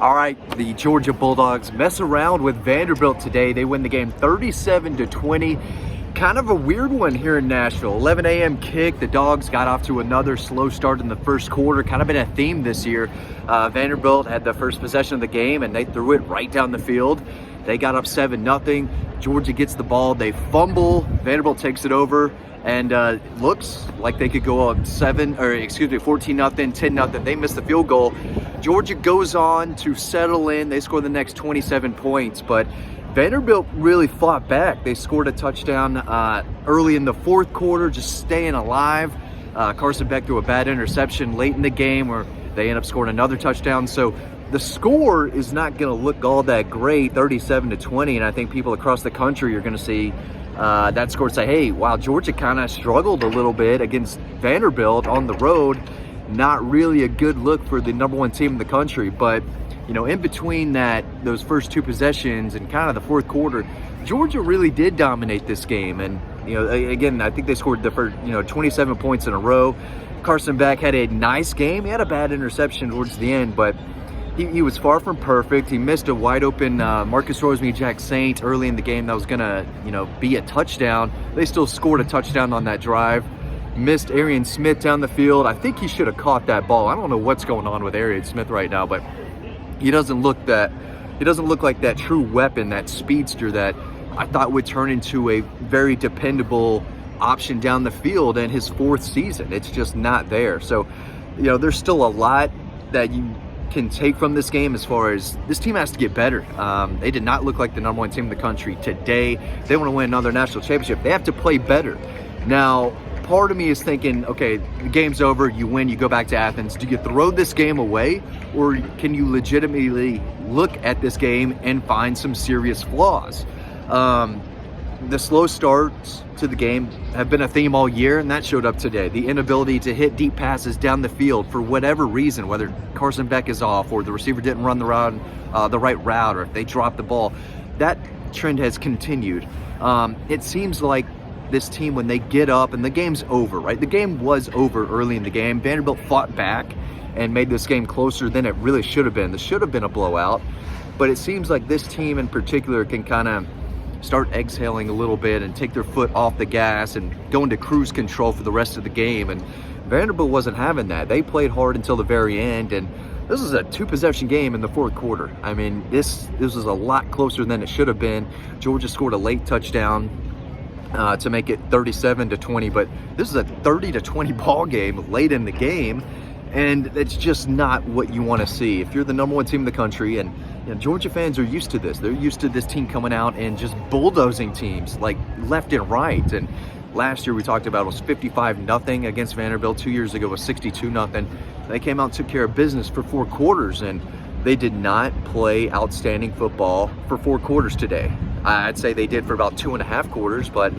All right, the Georgia Bulldogs mess around with Vanderbilt today. They win the game 37-20. Kind of a weird one here in Nashville. 11 a.m. kick. The Dogs got off to another slow start in the first quarter. Kind of been a theme this year. Vanderbilt had the first possession of the game, and they threw it right down the field. They got up 7-0. Georgia gets the ball. They fumble. Vanderbilt takes it over. And looks like they could go up 14-0, 10-0. They missed the field goal. Georgia goes on to settle in. They score the next 27 points, but Vanderbilt really fought back. They scored a touchdown early in the fourth quarter, just staying alive. Carson Beck threw a bad interception late in the game where they end up scoring another touchdown. So the score is not going to look all that great, 37-20, and I think people across the country are going to see that score and say, hey, wow, Georgia kind of struggled a little bit against Vanderbilt on the road. Not really a good look for the number one team in the country. But, you know, in between those first two possessions and kind of the fourth quarter, Georgia really did dominate this game. And, you know, again, I think they scored the first, 27 points in a row. Carson Beck had a nice game. He had a bad interception towards the end, but he was far from perfect. He missed a wide open Marcus Rosemy-Jack Saint early in the game that was going to, be a touchdown. They still scored a touchdown on that drive. Missed Arian Smith down the field. I think he should have caught that ball. I don't know what's going on with Arian Smith right now, but he doesn't look like that true weapon, that speedster that I thought would turn into a very dependable option down the field in his fourth season. It's just not there. So, there's still a lot that you can take from this game as far as this team has to get better. They did not look like the number one team in the country today. They want to win another national championship. They have to play better. Now, part of me is thinking, okay, the game's over, you win, you go back to Athens. Do you throw this game away, or can you legitimately look at this game and find some serious flaws? The slow starts to the game have been a theme all year, and that showed up today. The inability to hit deep passes down the field for whatever reason, whether Carson Beck is off or the receiver didn't run the right route, or if they dropped the ball, that trend has continued. It seems like this team, when they get up and the game's over, right? The game was over early in the game. Vanderbilt fought back and made this game closer than it really should have been. This should have been a blowout, but it seems like this team in particular can kind of start exhaling a little bit and take their foot off the gas and go into cruise control for the rest of the game. And Vanderbilt wasn't having that. They played hard until the very end, and this is a two-possession game in the fourth quarter. I mean, this is a lot closer than it should have been. Georgia scored a late touchdown to make it 37-20, but this is a 30-20 ball game late in the game, and it's just not what you want to see. If you're the number one team in the country, and Georgia fans are used to this. They're used to this team coming out and just bulldozing teams like left and right. And last year we talked about it was 55-0 against Vanderbilt. 2 years ago was 62-0. They came out and took care of business for 4 quarters, and they did not play outstanding football for 4 quarters today. I'd say they did for about 2.5 quarters, but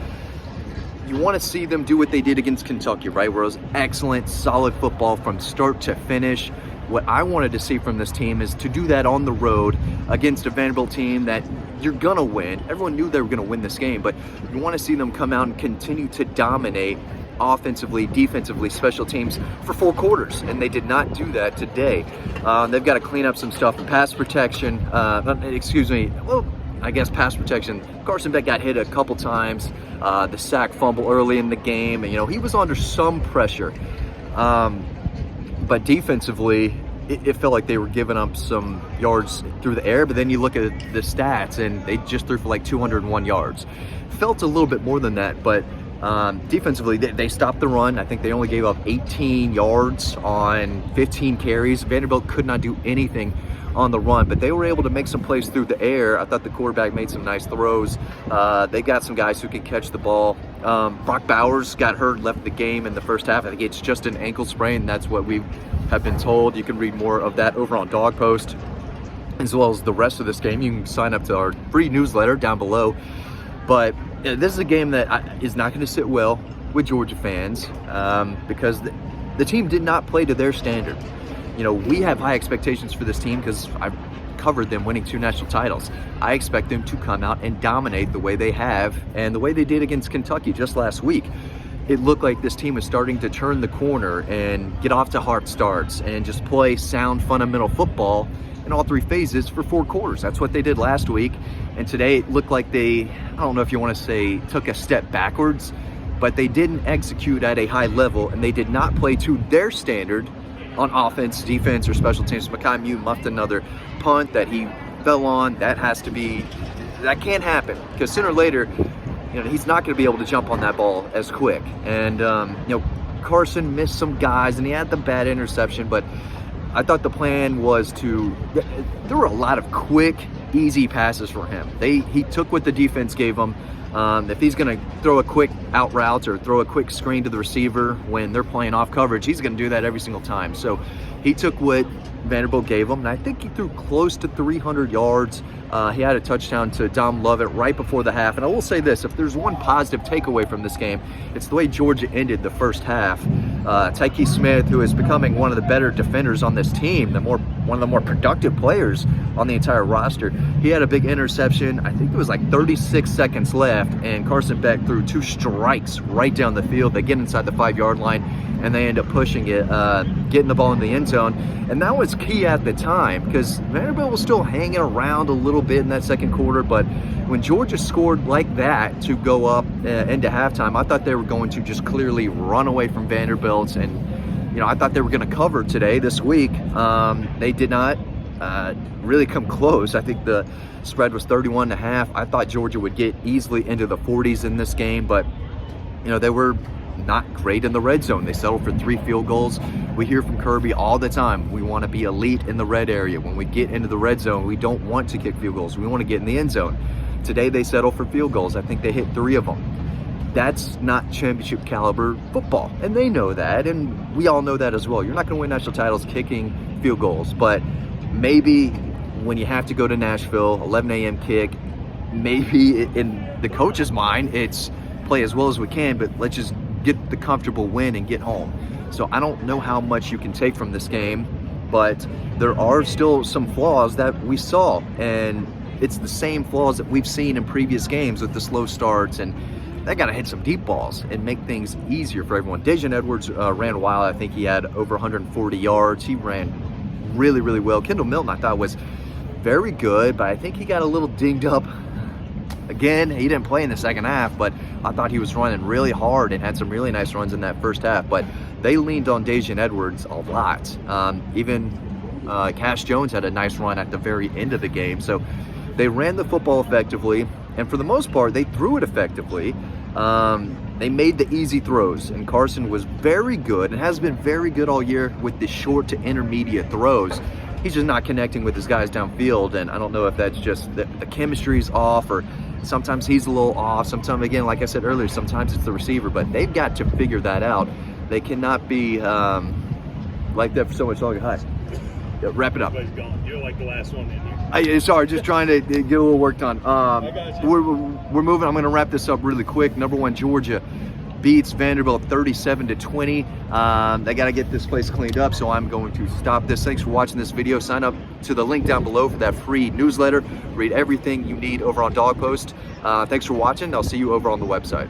you want to see them do what they did against Kentucky, right? Where it was excellent, solid football from start to finish. What I wanted to see from this team is to do that on the road against a Vanderbilt team that you're going to win. Everyone knew they were going to win this game, but you want to see them come out and continue to dominate offensively, defensively, special teams for 4 quarters, and they did not do that today. They've got to clean up some stuff in pass protection. Pass protection. Carson Beck got hit a couple times. The sack fumble early in the game, and he was under some pressure. But defensively, it felt like they were giving up some yards through the air, but then you look at the stats, and they just threw for like 201 yards. Felt a little bit more than that, but defensively, they stopped the run. I think they only gave up 18 yards on 15 carries. Vanderbilt could not do anything on the run, but they were able to make some plays through the air. I thought the quarterback made some nice throws. They got some guys who can catch the ball. Brock Bowers got hurt, left the game in the first half. I think it's just an ankle sprain. That's what we have been told. You can read more of that over on Dog Post, as well as the rest of this game. You can sign up to our free newsletter down below. But this is a game that is not going to sit well with Georgia fans because the team did not play to their standard. We have high expectations for this team because I've covered them winning 2 national titles. I expect them to come out and dominate the way they have and the way they did against Kentucky just last week. It looked like this team was starting to turn the corner and get off to hard starts and just play sound fundamental football. in all 3 phases for 4 quarters. That's what they did last week. And today it looked like they, I don't know if you want to say took a step backwards, but they didn't execute at a high level, and they did not play to their standard on offense, defense, or special teams. Mekhi Mew muffed another punt that he fell on. That can't happen, because sooner or later, he's not going to be able to jump on that ball as quick. And, Carson missed some guys, and he had the bad interception, but I thought the plan was there were a lot of quick, easy passes for him. He took what the defense gave him. If he's going to throw a quick out route or throw a quick screen to the receiver when they're playing off coverage, he's going to do that every single time. So he took what Vanderbilt gave him, and I think he threw close to 300 yards. He had a touchdown to Dom Lovett right before the half. And I will say this, if there's one positive takeaway from this game, it's the way Georgia ended the first half. Tyke Smith, who is becoming one of the better defenders on this team, one of the more productive players on the entire roster, he had a big interception. I think it was like 36 seconds left, and Carson Beck threw 2 strikes right down the field. They get inside the 5-yard line, and they end up pushing it, getting the ball in the end zone. And that was key at the time, because Vanderbilt was still hanging around a little bit in that second quarter. But when Georgia scored like that to go up into halftime, I thought they were going to just clearly run away from Vanderbilt. And, I thought they were going to cover today, this week. They did not really come close. I think the spread was 31.5. I thought Georgia would get easily into the 40s in this game, but, they were not great in the red zone. They settled for 3 field goals. We hear from Kirby all the time, we want to be elite in the red area. When we get into the red zone, we don't want to kick field goals. We want to get in the end zone. Today they settled for field goals. I think they hit 3 of them. That's not championship caliber football, and they know that, and we all know that as well. You're not going to win national titles kicking field goals, but maybe when you have to go to Nashville, 11 a.m. kick, maybe in the coach's mind, it's play as well as we can, but let's just get the comfortable win and get home. So I don't know how much you can take from this game, but there are still some flaws that we saw, and it's the same flaws that we've seen in previous games with the slow starts, and they got to hit some deep balls and make things easier for everyone. Dejan Edwards ran wild. I think he had over 140 yards. He ran really, really well. Kendall Milton, I thought, was very good, but I think he got a little dinged up. Again, he didn't play in the second half, but I thought he was running really hard and had some really nice runs in that first half. But they leaned on Dejan Edwards a lot. Even Cash Jones had a nice run at the very end of the game. So they ran the football effectively, and for the most part, they threw it effectively. They made the easy throws, and Carson was very good and has been very good all year with the short to intermediate throws. He's just not connecting with his guys downfield, and I don't know if that's just the chemistry's off, or sometimes he's a little off. Sometimes, again, like I said earlier, sometimes it's the receiver, but they've got to figure that out. They cannot be like that for so much longer. Hi. Yeah, wrap it up. You're like the last one in here. Sorry, just trying to get a little work done. We're moving. I'm going to wrap this up really quick. Number 1, Georgia beats Vanderbilt 37-20. They got to get this place cleaned up, so I'm going to stop this. Thanks for watching this video. Sign up to the link down below for that free newsletter. Read everything you need over on Dog Post. Thanks for watching. I'll see you over on the website.